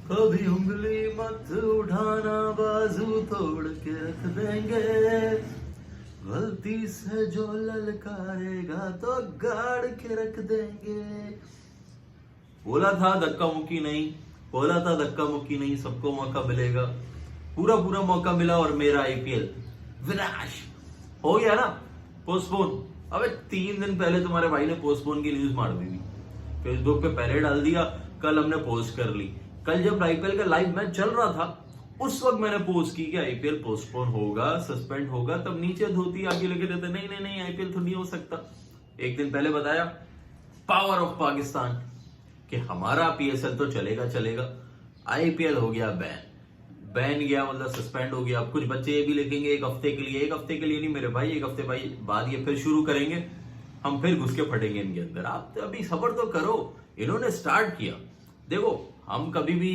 कभी उंगली मत उठाना, बाजू तोड़ के रख देंगे, गलती से जो ललकारेगा तो गाड़ के रख देंगे। बोला था धक्का मुक्की नहीं, बोला था धक्का मुक्की नहीं, सबको मौका मिलेगा। पूरा पूरा मौका मिला और मेरा आईपीएल विनाश हो गया ना, पोस्टपोन। अबे 3 दिन पहले तुम्हारे भाई ने पोस्टपोन की न्यूज मार दी थी, फेसबुक पे पहले डाल दिया, कल हमने पोस्ट कर ली। कल जब आईपीएल का लाइव मैच चल रहा था उस वक्त मैंने पोस्ट की कि आईपीएल पोस्टपोन होगा, सस्पेंड होगा, तब नीचे धोती आगे लगे रहते, नहीं नहीं नहीं आईपीएल तो नहीं हो सकता। एक दिन पहले बताया पावर ऑफ पाकिस्तान कि हमारा पीएसएल तो चलेगा चलेगा, आईपीएल हो गया बैन। बैन गया मतलब सस्पेंड हो गया। अब कुछ बच्चे ये भी लिखेंगे एक हफ्ते के लिए, एक हफ्ते के लिए नहीं मेरे भाई, एक हफ्ते भाई बाद ये फिर शुरू करेंगे, हम फिर घुस के फटेंगे इनके अंदर। आप तो अभी सब्र तो करो, इन्होंने स्टार्ट किया। देखो हम कभी भी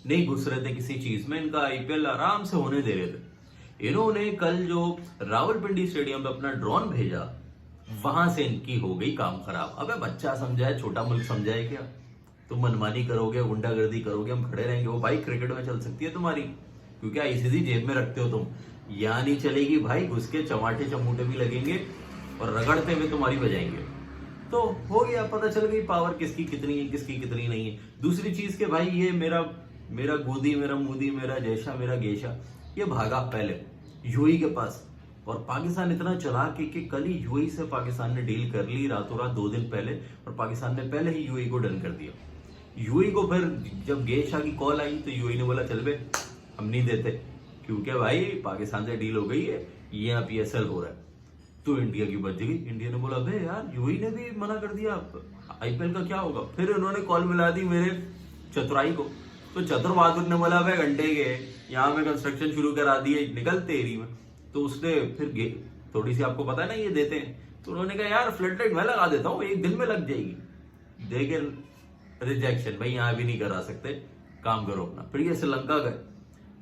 नहीं घुस रहे थे किसी चीज में, इनका आईपीएल आराम से होने दे रहे थे। इन्होंने कल जो रावलपिंडी स्टेडियम पे अपना ड्रोन भेजा, वहां से इनकी हो गई काम खराब। अबे बच्चा समझाए, छोटा मुल्क समझाए क्या? तुम मनमानी करोगे, गुंडागर्दी करोगे, हम खड़े रहेंगे। वो भाई क्रिकेट में चल सकती है तुम्हारी, क्योंकि आईसीसी जेब में रखते हो तुम। यहाँ नहीं चलेगी भाई, घुस के चमाटे चमूटे भी लगेंगे और रगड़ते हुए तुम्हारी बजाएंगे। तो हो गया, पता चल गई पावर किसकी कितनी है, किसकी कितनी नहीं है। दूसरी चीज के भाई ये मेरा गोदी, मेरा मोदी, मेरा जैसा, मेरा गेशा, ये भागा पहले यूएई के पास। और पाकिस्तान इतना चालाक है कि कल ही यूएई से पाकिस्तान ने डील कर ली रातों रात 2 दिन पहले, और पाकिस्तान ने पहले ही यूएई को डन कर दिया। यूएई को फिर जब गेशा की कॉल आई तो यूएई ने बोला चल बे हम नहीं देते, क्योंकि भाई पाकिस्तान से डील हो गई है, ये यहाँ पीएसएल हो रहा है। तो इंडिया की बच गई। इंडिया ने बोला बे यार यूएई ने भी मना कर दिया, आईपीएल का क्या होगा? फिर उन्होंने कॉल मिला दी मेरे चतुराई को, तो चतुर बहादुर ने बोला भाई घंटे के यहाँ में कंस्ट्रक्शन शुरू करा दिए, निकल तेरी में। तो उसने फिर थोड़ी सी, आपको पता है ना ये देते हैं, तो उन्होंने कहा यार फ्लड लाइट मैं लगा देता हूँ, 1 दिन में लग जाएगी। देखे रिजेक्शन, भाई यहाँ भी नहीं करा सकते, काम करो अपना। फिर ये श्रीलंका गए,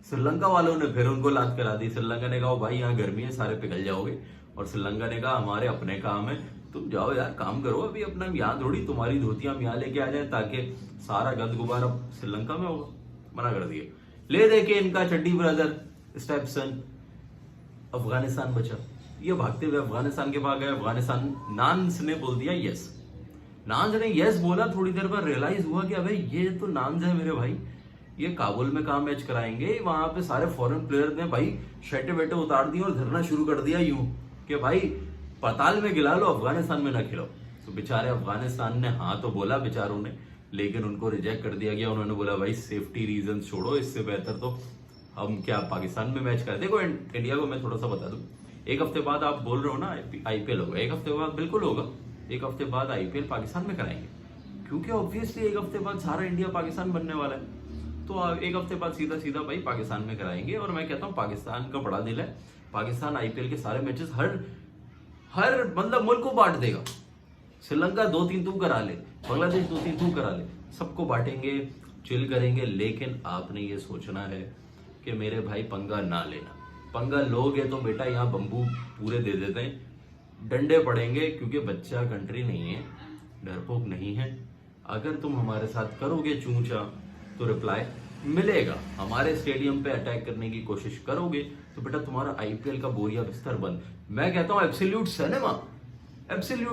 श्रीलंका वालों ने फिर उनको लात करा दी। श्रीलंका ने कहा भाई यहाँ गर्मी है, सारे पिघल जाओगे। और श्रीलंका ने कहा हमारे अपने काम है, तुम जाओ यार काम करो, अभी अपना यहाँ थोड़ी तुम्हारी धोतियां हम यहाँ लेके आ जाए ताकि सारा गंद गुबार अब श्रीलंका में होगा। मना कर दिया। ले दे के इनका चड्डी ब्रदर स्टेपसन अफगानिस्तान बचा। ये भागते हुए अफगानिस्तान के पास गए। अफगानिस्तान नान्स ने बोल दिया यस। नान्स ने यस बोला, थोड़ी देर बाद रियलाइज हुआ कि अबे ये तो नान्स है मेरे भाई, ये काबुल में कहाँ मैच कराएंगे। वहां पे सारे फॉरेन प्लेयर ने भाई शर्टे वेटे उतार दिए और धरना शुरू कर दिया यूं कि भाई पाताल में गिला लो, अफगानिस्तान में ना खिलाओ। तो बेचारे अफगानिस्तान ने हाँ तो बोला बेचारों ने, लेकिन उनको रिजेक्ट कर दिया गया। उन्होंने बोला भाई सेफ्टी रीजन छोड़ो, इससे बेहतर तो हम क्या पाकिस्तान में मैच करें। देखो इंडिया को मैं थोड़ा सा बता दूं, 1 हफ्ते बाद आप बोल रहे हो ना आईपीएल होगा, 1 हफ्ते बाद बिल्कुल होगा। 1 हफ्ते बाद आईपीएल पाकिस्तान में कराएंगे, क्योंकि ऑब्वियसली 1 हफ्ते बाद सारा इंडिया पाकिस्तान बनने वाला है। तो 1 हफ्ते बाद सीधा सीधा भाई पाकिस्तान में कराएंगे। और मैं कहता हूँ पाकिस्तान का बड़ा दिल है, पाकिस्तान आईपीएल के सारे मैचेस हर मतलब मुल्क को बांट देगा। श्रीलंका 2-3 तू करा ले, बांग्लादेश 2-3 तू करा ले, सबको बांटेंगे, चिल करेंगे। लेकिन आपने ये सोचना है कि मेरे भाई पंगा ना लेना। पंगा लोगे तो बेटा यहाँ बंबू पूरे दे देते हैं, डंडे पड़ेंगे, क्योंकि बच्चा कंट्री नहीं है, डरपोक नहीं है। अगर तुम हमारे साथ करोगे चूचा तो रिप्लाई मिलेगा। हमारे स्टेडियम पे अटैक करने की कोशिश करोगे तो बेटा तुम्हारा आईपीएल का बोरिया बिस्तर बंद। मैं कहता हूँ एब्सोल्यूट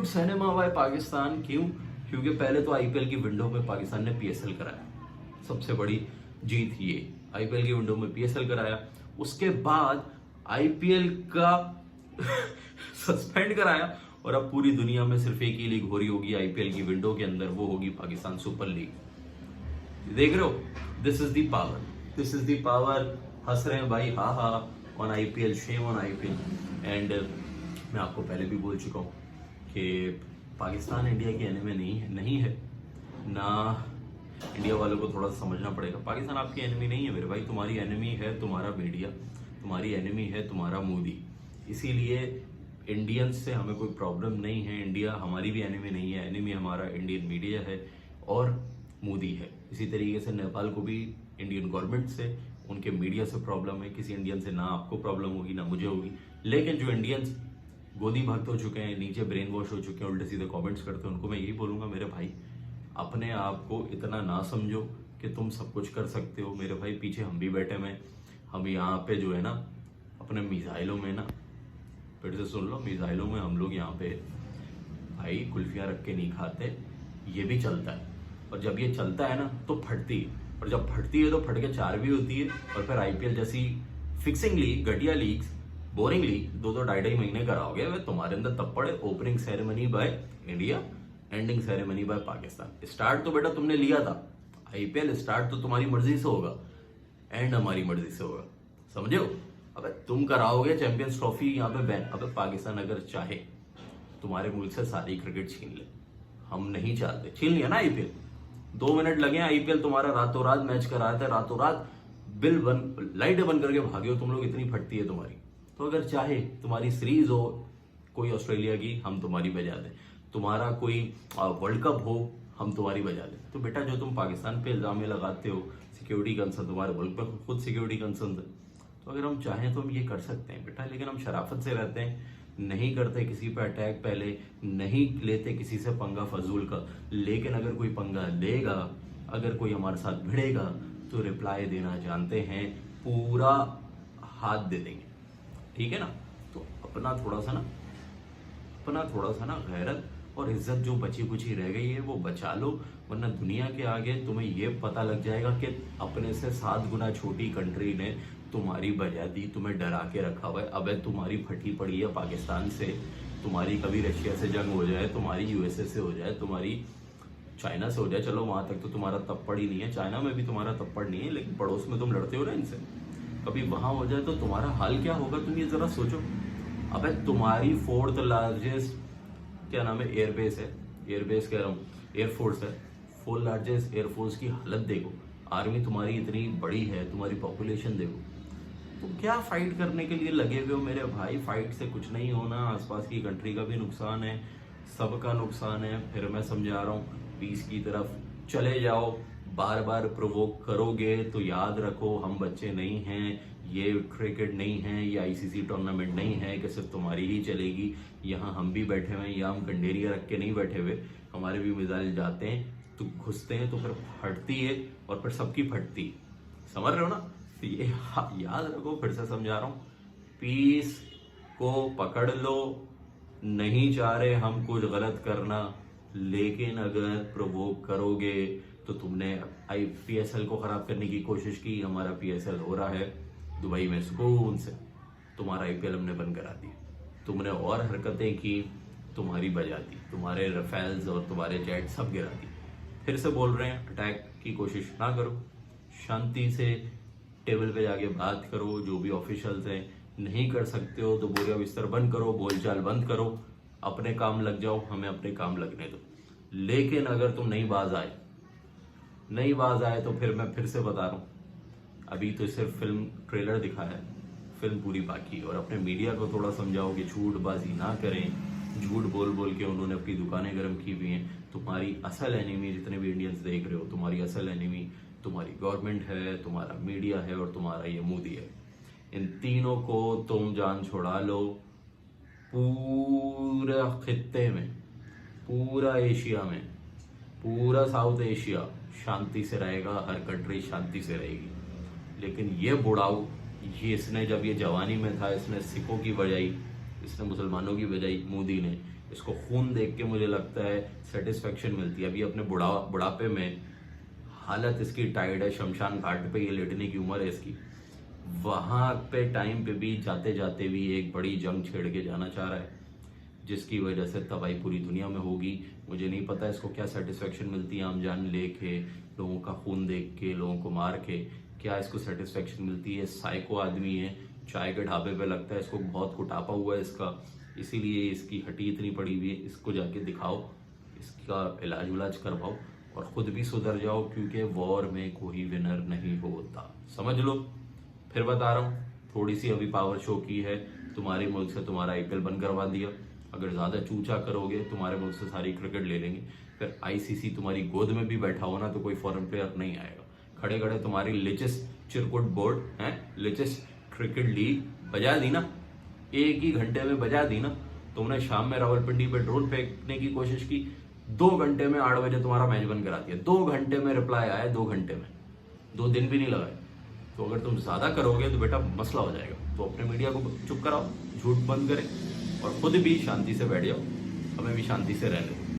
सिनेमा हुआ है पाकिस्तान। क्यों? क्योंकि पहले तो आईपीएल की विंडो में पाकिस्तान ने पीएसएल कराया, सबसे बड़ी जीत ये, आईपीएल की विंडो में पीएसएल कराया। उसके बाद आईपीएल का सस्पेंड कराया, और अब पूरी दुनिया में सिर्फ एक ही लीग हो रही होगी आईपीएल की विंडो के अंदर, वो होगी पाकिस्तान सुपर लीग। देख रहे हो, this is the power, this is the power. हंस रहे हैं भाई, हाँ हाँ on IPL, shame on IPL. And मैं आपको पहले भी बोल चुका हूँ कि पाकिस्तान इंडिया की एनिमी नहीं है ना। इंडिया वालों को थोड़ा समझना पड़ेगा, पाकिस्तान आपकी एनिमी नहीं है मेरे भाई, तुम्हारी एनिमी है तुम्हारा मीडिया, तुम्हारी एनिमी है तुम्हारा मोदी। इसीलिए इंडियंस से हमें कोई प्रॉब्लम नहीं है, इंडिया हमारी भी एनिमी नहीं है, एनिमी हमारा इंडियन मीडिया है और मोदी है। इसी तरीके से नेपाल को भी इंडियन गवर्नमेंट से, उनके मीडिया से प्रॉब्लम है। किसी इंडियन से ना आपको प्रॉब्लम होगी ना मुझे होगी, लेकिन जो इंडियंस गोदी भक्त हो चुके हैं, नीचे ब्रेन वॉश हो चुके हैं, उल्टे सीधे कमेंट्स करते हैं, उनको मैं यही बोलूंगा मेरे भाई, अपने आप को इतना ना समझो कि तुम सब कुछ कर सकते हो। मेरे भाई पीछे हम भी बैठे हुए हैं, हम यहाँ पे जो है ना अपने मिसाइलों में ना, फिर से सुन लो, मिसाइलों में हम लोग यहाँ पे भाई कुल्फियाँ रख के नहीं खाते, ये भी चलता है। और जब ये चलता है ना तो फटती है, और जब फटती है तो फट के चार भी होती है। और फिर आईपीएल जैसी फिक्सिंग लीग, घटिया लीग्स, बोरिंग लीग 2-2 महीने कराओगे, वे तुम्हारे अंदर तब पड़े। Opening ceremony by India, ending ceremony by Pakistan. Start तो बेटा तुमने लिया था, आईपीएल स्टार्ट तो तुम्हारी मर्जी से होगा, एंड हमारी मर्जी से होगा, समझे हो। अबे तुम कराओगे चैंपियंस ट्रॉफी यहाँ पे बैन। अबे पाकिस्तान अगर चाहे तुम्हारे मुल्क से सारी क्रिकेट छीन ले, हम नहीं चाहते, छीन लिया ना आईपीएल। 2 मिनट लगे आईपीएल तुम्हारा रातों रात मैच कराता है, रातों रात बिल बंद, लाइटें बंद करके भागे हो तुम लोग, इतनी फटती है तुम्हारी। तो अगर चाहे तुम्हारी सीरीज हो कोई ऑस्ट्रेलिया की, हम तुम्हारी बजा दें, तुम्हारा कोई वर्ल्ड कप हो, हम तुम्हारी बजा दें। तो बेटा जो तुम पाकिस्तान पे इल्जाम लगाते हो, सिक्योरिटी कंसर्न, तुम्हारे मुल्क पे खुद सिक्योरिटी कंसर्न है, तो अगर हम चाहें तो हम ये कर सकते हैं बेटा। लेकिन हम शराफत से रहते हैं, नहीं करते किसी पे अटैक, पहले नहीं लेते किसी से पंगा फजूल का। लेकिन अगर कोई पंगा लेगा, अगर कोई हमारे साथ भिड़ेगा, तो रिप्लाई देना जानते हैं, पूरा हाथ दे देंगे, ठीक है ना। तो अपना थोड़ा सा ना गैरत और इज्जत जो बची कुची रह गई है वो बचा लो, वरना दुनिया के आगे तुम्हें ये पता लग जाएगा कि अपने से 7 गुना छोटी कंट्री ने तुम्हारी बजा दी, तुम्हें डरा के रखा हुआ है। अबे तुम्हारी फटी पड़ी है पाकिस्तान से, तुम्हारी कभी रशिया से जंग हो जाए, तुम्हारी यूएसए से हो जाए, तुम्हारी चाइना से हो जाए, चलो वहां तक तो तुम्हारा तप्पड़ ही नहीं है, चाइना में भी तुम्हारा तप्पड़ नहीं है, लेकिन पड़ोस में तुम लड़ते हो ना इनसे, कभी वहां हो जाए तो तुम्हारा हाल क्या होगा, तुम ये जरा सोचो। अबे तुम्हारी 4th लार्जेस्ट क्या नाम है, एयरबेस है, एयरबेस कह रहा हूँ, एयरफोर्स है, 4th लार्जेस्ट एयरफोर्स की हालत देखो, आर्मी तुम्हारी इतनी बड़ी है, तुम्हारी पॉपुलेशन देखो, तो क्या फाइट करने के लिए लगे हुए हो मेरे भाई। फाइट से कुछ नहीं होना, आसपास की कंट्री का भी नुकसान है, सबका नुकसान है। फिर मैं समझा रहा हूँ, पीस की तरफ चले जाओ। बार बार प्रोवोक करोगे तो याद रखो, हम बच्चे नहीं हैं, ये क्रिकेट नहीं है, ये आईसीसी टूर्नामेंट नहीं है कि सिर्फ तुम्हारी ही चलेगी। यहाँ हम भी बैठे हुए हैं, यहाँ हम कंडेरिया रख के नहीं बैठे हुए, हमारे भी मिसाइल जाते हैं तो घुसते हैं, तो फिर फटती है और फिर सबकी फटती है, समझ रहे हो ना। तो ये याद रखो, फिर से समझा रहा हूँ, पीस को पकड़ लो। नहीं चाह रहे हम कुछ गलत करना, लेकिन अगर प्रोवोक करोगे तो तुमने पीएसएल को खराब करने की कोशिश की, हमारा पीएसएल हो रहा है दुबई में सुकून से, तुम्हारा आईपीएल हमने बंद करा दिया। तुमने और हरकतें की, तुम्हारी बजा दी, तुम्हारे रफेल्स और तुम्हारे जेट सब गिरा दी। फिर से बोल रहे हैं, अटैक की कोशिश ना करो, शांति से टेबल पे जाके बात करो। जो भी ऑफिशियल्स हैं, नहीं कर सकते हो तो बोरिया बिस्तर बंद करो, बोलचाल बंद करो, अपने काम लग जाओ, हमें अपने काम लगने दो। लेकिन अगर तुम नहीं बाज आए तो फिर मैं फिर से बता रहा हूँ, अभी तो सिर्फ फिल्म ट्रेलर दिखा है, फिल्म पूरी बाकी है। और अपने मीडिया को थोड़ा समझाओ कि झूठबाजी ना करें, झूठ बोल बोल के उन्होंने अपनी दुकानें गर्म की हुई हैं। तुम्हारी असल एनिमी, जितने भी इंडियंस देख रहे हो, तुम्हारी असल एनिमी तुम्हारी गवर्नमेंट है, तुम्हारा मीडिया है और तुम्हारा ये मोदी है। इन तीनों को तुम जान छुड़ा लो, पूरा खित्ते में, पूरा एशिया में, पूरा साउथ एशिया शांति से रहेगा, हर कंट्री शांति से रहेगी। लेकिन ये बुढ़ाऊ, ये इसने जब ये जवानी में था, इसने सिखों की बजाई, इसने मुसलमानों की बजाई, मोदी ने इसको खून देख के मुझे लगता है सेटिस्फेक्शन मिलती है। अभी अपने बुढ़ापे में हालत इसकी टाइड है, शमशान घाट पे ये लेटने की उम्र है इसकी, वहां पे टाइम पे भी जाते जाते भी एक बड़ी जंग छेड़ के जाना चाह रहा है, जिसकी वजह से तबाही पूरी दुनिया में होगी। मुझे नहीं पता इसको क्या सेटिस्फेक्शन मिलती है, आम जान लेके, लोगों का खून देख के, लोगों को मार के, क्या इसको सेटिस्फेक्शन मिलती है। साइको आदमी है, चाय के ढाबे पे लगता है इसको बहुत कुटापा हुआ है इसका, इसीलिए इसकी हड्डी इतनी पड़ी हुई है। इसको जाके दिखाओ, इसका इलाज करवाओ और खुद भी सुधर जाओ, क्योंकि वॉर में कोई विनर नहीं होता, समझ लो। फिर बता रहा हूँ, थोड़ी सी अभी पावर शो की है, तुम्हारे मुल्क से तुम्हारा आईपीएल बंद करवा दिया। अगर ज्यादा चूचा करोगे, तुम्हारे मुल्क से सारी क्रिकेट ले लेंगे। फिर आईसीसी तुम्हारी गोद में भी बैठा हो ना, तो कोई फॉरेन प्लेयर नहीं आएगा। खड़े खड़े तुम्हारी लिचेस्ट चिरकुट बोर्ड है, लिचेस्ट क्रिकेट लीग बजा दी ना, एक ही घंटे में बजा दी ना। तुमने शाम में रावलपिंडी पे ड्रोन फेंकने की कोशिश की, 2 घंटे में 8 बजे तुम्हारा मैच बंद कराती है, 2 घंटे में रिप्लाई आया, 2 घंटे में, 2 दिन भी नहीं लगाए। तो अगर तुम ज्यादा करोगे तो बेटा मसला हो जाएगा। तो अपने मीडिया को चुप कराओ, झूठ बंद करें और खुद भी शांति से बैठ जाओ, हमें भी शांति से रहने दो।